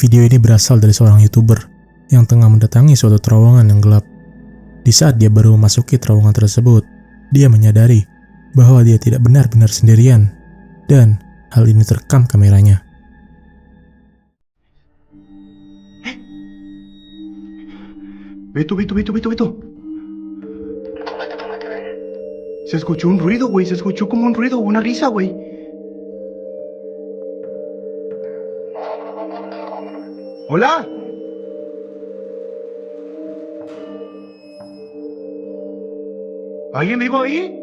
Video ini berasal dari seorang YouTuber yang tengah mendatangi suatu terowongan yang gelap. Di saat dia baru memasuki terowongan tersebut, dia menyadari bahwa dia tidak benar-benar sendirian, dan hal ini terekam kameranya. Beto. Se escuchó un ruido, güey. Se escuchó como un ruido, una risa, güey. ¡Hola! ¿Alguien vivo ahí?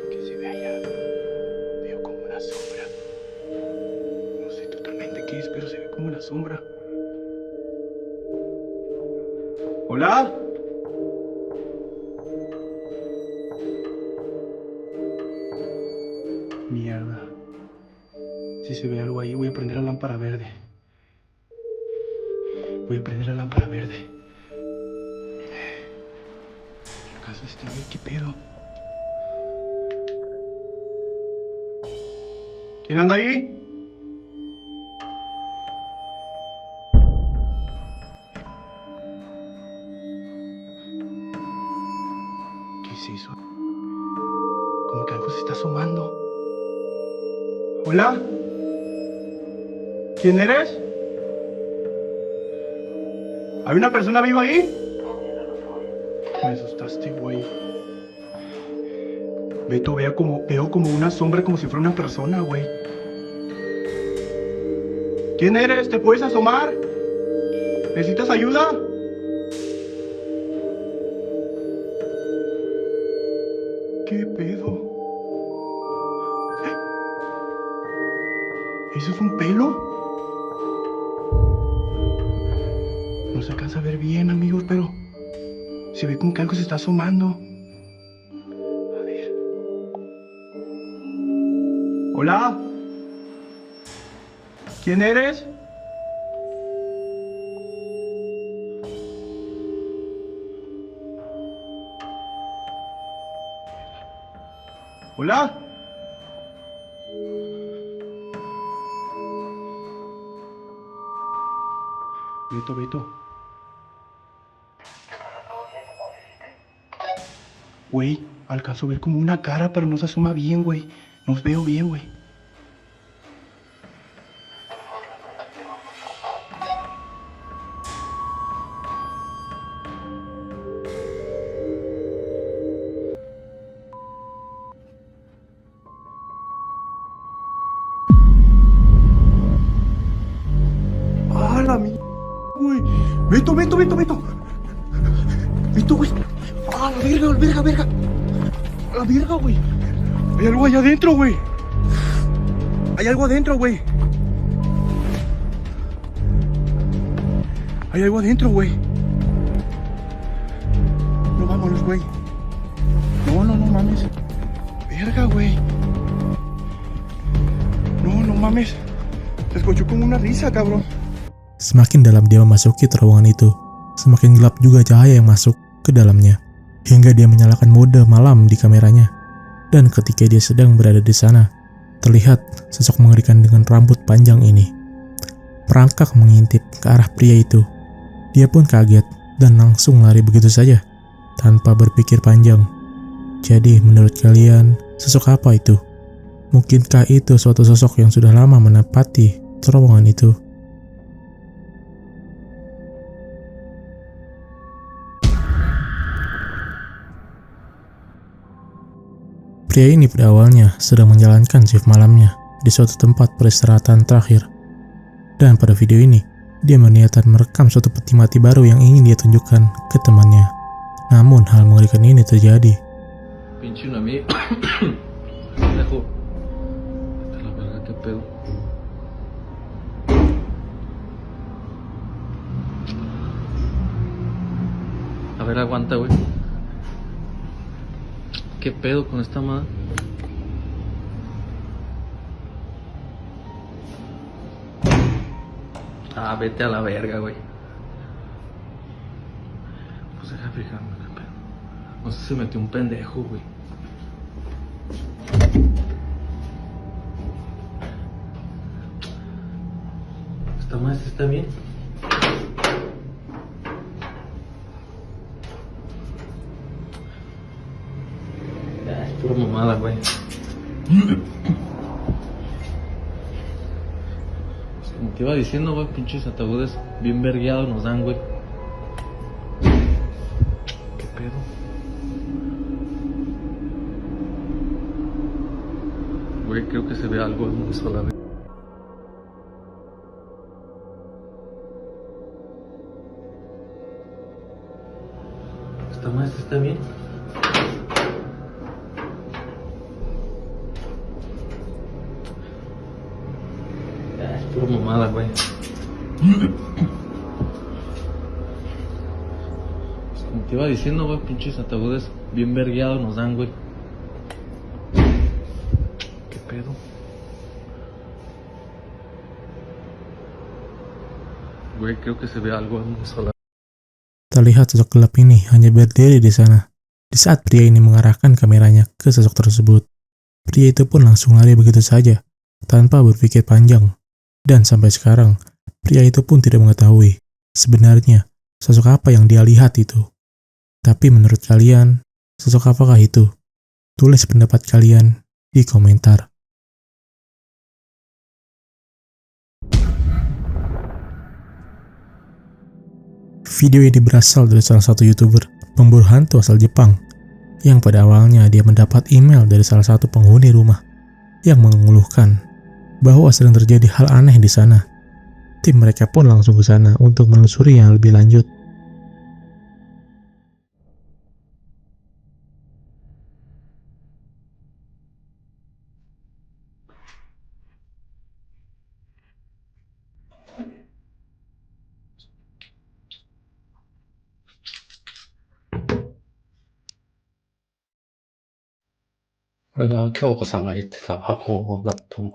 ¿Qué se ve allá? Veo como una sombra. No sé totalmente qué es, pero se ve como una sombra. ¿Hola? Mierda. Si se ve algo ahí, voy a prender la lámpara verde. Voy a prender la lámpara verde. ¿Acaso está ahí? ¿Qué pedo? ¿Quién anda ahí? ¿Qué es eso? Como que algo se está asomando. ¿Hola? ¿Quién eres? ¿Hay una persona viva ahí? Me asustaste, güey. Beto, veo como una sombra, como si fuera una persona, güey. ¿Quién eres? ¿Te puedes asomar? ¿Necesitas ayuda? ¿Qué pedo? ¿Eso es un pelo? No se alcanza a ver bien, amigos, pero se ve como que algo se está asomando. A ver. ¿Hola? ¿Quién eres? ¿Hola? Beto. Güey, alcanzo a ver como una cara, pero no se asoma bien, güey. No veo bien, güey. ¡Ah, la mierda, güey! Beto. Beto, güey. ¡Ah, la verga! La verga, güey. Hay algo allá adentro, güey. Hay algo adentro, güey. No, vámonos, güey. No mames. Verga, güey. No mames. Se escuchó como una risa, cabrón. Semakin dalam dia memasuki terowongan itu, semakin gelap juga cahaya yang masuk ke dalamnya, hingga dia menyalakan mode malam di kameranya. Dan ketika dia sedang berada di sana, terlihat sosok mengerikan dengan rambut panjang ini merangkak mengintip ke arah pria itu. Dia pun kaget dan langsung lari begitu saja, tanpa berpikir panjang. Jadi menurut kalian, sosok apa itu? Mungkinkah itu suatu sosok yang sudah lama menempati terowongan itu? Pria ini pada awalnya sedang menjalankan shift malamnya di suatu tempat peristirahatan terakhir. Dan pada video ini, dia berniatan merekam suatu peti mati baru yang ingin dia tunjukkan ke temannya. Namun hal mengerikan ini terjadi. Pinche un amigo. Pendejo. Vete a la verga, qué pedo. A ver, aguanta, güey. ¿Qué pedo con esta madre? Ah, vete a la verga, güey. Pues deja fijarme, qué pedo. No sé si se metió un pendejo, güey. ¿Esta maestra está bien? Ya, es pura mamada, güey. Como te iba diciendo, güey, pinches ataúdes bien vergueados nos dan, güey. ¿Qué pedo? Güey, creo que se ve algo en una sola vez. ¿Esta maestra está bien? Ya, es pura mamada, güey. Como te iba diciendo, güey, pinches ataúdes bien vergueados nos dan, güey. ¿Qué pedo? Güey, creo que se ve algo en una sola. Terlihat sosok gelap ini hanya berdiri di sana. Di saat pria ini mengarahkan kameranya ke sosok tersebut, pria itu pun langsung lari begitu saja, tanpa berpikir panjang. Dan sampai sekarang, pria itu pun tidak mengetahui sebenarnya sosok apa yang dia lihat itu. Tapi menurut kalian, sosok apakah itu? Tulis pendapat kalian di komentar. Video ini berasal dari salah satu YouTuber pemburu hantu asal Jepang, yang pada awalnya dia mendapat email dari salah satu penghuni rumah yang mengeluhkan bahwa sedang terjadi hal aneh di sana. Tim mereka pun langsung ke sana untuk menelusuri yang lebih lanjut. Ini Kyoko-sanが言ってた方法だと思う。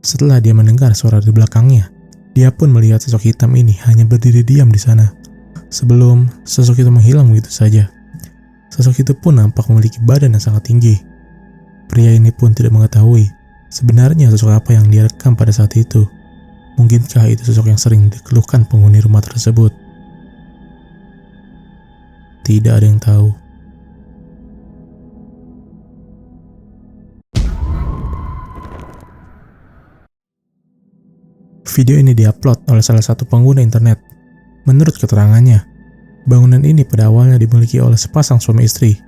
Setelah dia mendengar suara di belakangnya, dia pun melihat sosok hitam ini hanya berdiri diam di sana. Sebelum sosok itu menghilang begitu saja. Sosok itu pun nampak memiliki badan yang sangat tinggi. Pria ini pun tidak mengetahui sebenarnya sosok apa yang dia rekam pada saat itu. Mungkinkah itu sosok yang sering dikeluhkan penghuni rumah tersebut? Tidak ada yang tahu. Video ini diupload oleh salah satu pengguna internet. Menurut keterangannya, bangunan ini pada awalnya dimiliki oleh sepasang suami istri.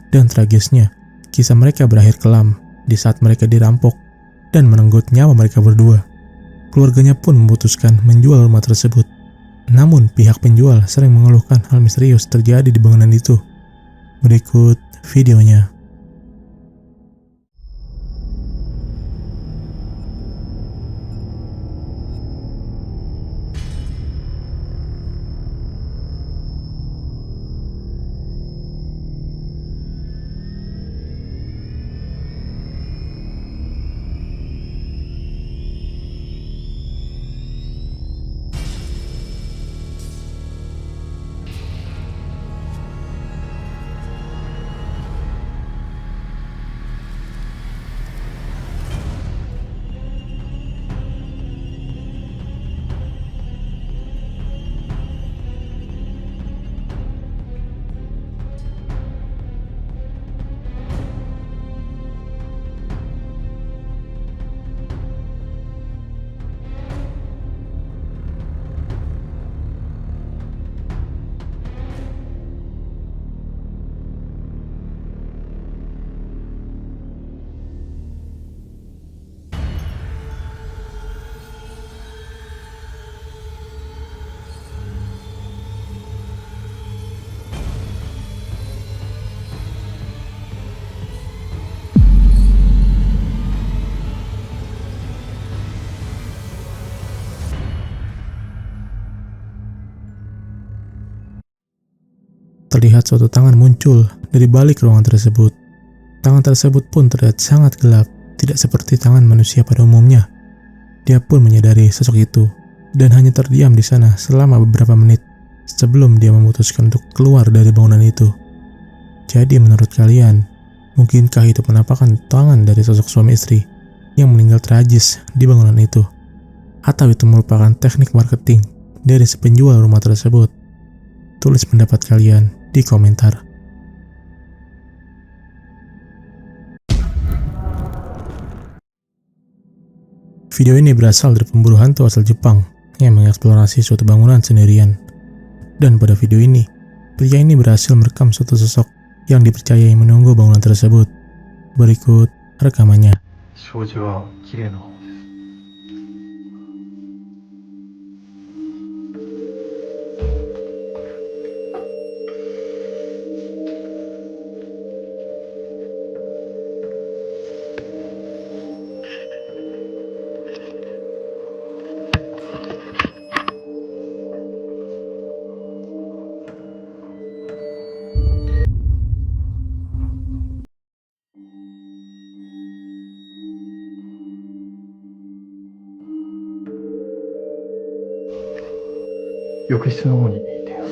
Dan tragisnya, kisah mereka berakhir kelam di saat mereka dirampok dan menenggut nyawa mereka berdua. Keluarganya pun memutuskan menjual rumah tersebut. Namun pihak penjual sering mengeluhkan hal misterius terjadi di bangunan itu. Berikut videonya. terlihat suatu tangan muncul dari balik ruangan tersebut. Tangan tersebut pun terlihat sangat gelap, tidak seperti tangan manusia pada umumnya. Dia pun menyadari sosok itu dan hanya terdiam di sana selama beberapa menit sebelum dia memutuskan untuk keluar dari bangunan itu. Jadi menurut kalian, mungkinkah itu penampakan tangan dari sosok suami istri yang meninggal tragis di bangunan itu? Atau itu merupakan teknik marketing dari si penjual rumah tersebut? Tulis pendapat kalian di komentar. Video ini berasal dari pemburu hantu asal Jepang yang mengeksplorasi suatu bangunan sendirian. Dan pada video ini, pria ini berhasil merekam suatu sosok yang dipercayai menunggu bangunan tersebut. Berikut rekamannya. 障子は綺麗な方です。浴室の方にいてよ。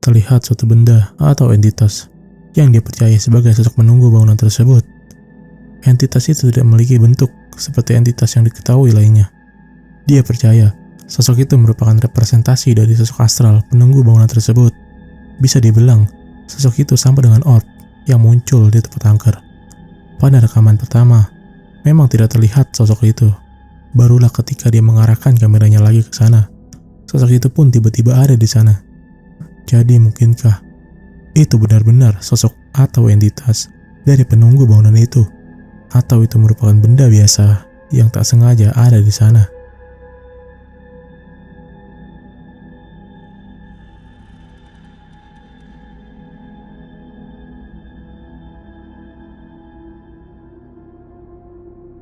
Terlihat suatu benda atau entitas yang dia percaya sebagai sosok menunggu bangunan tersebut. Entitas itu tidak memiliki bentuk seperti entitas yang diketahui lainnya. Dia percaya sosok itu merupakan representasi dari sosok astral penunggu bangunan tersebut. Bisa dibilang, sosok itu sama dengan orb yang muncul di tempat angker. Pada rekaman pertama, memang tidak terlihat sosok itu. Barulah ketika dia mengarahkan kameranya lagi ke sana, sosok itu pun tiba-tiba ada di sana. Jadi mungkinkah itu benar-benar sosok atau entitas dari penunggu bangunan itu? Atau itu merupakan benda biasa yang tak sengaja ada di sana?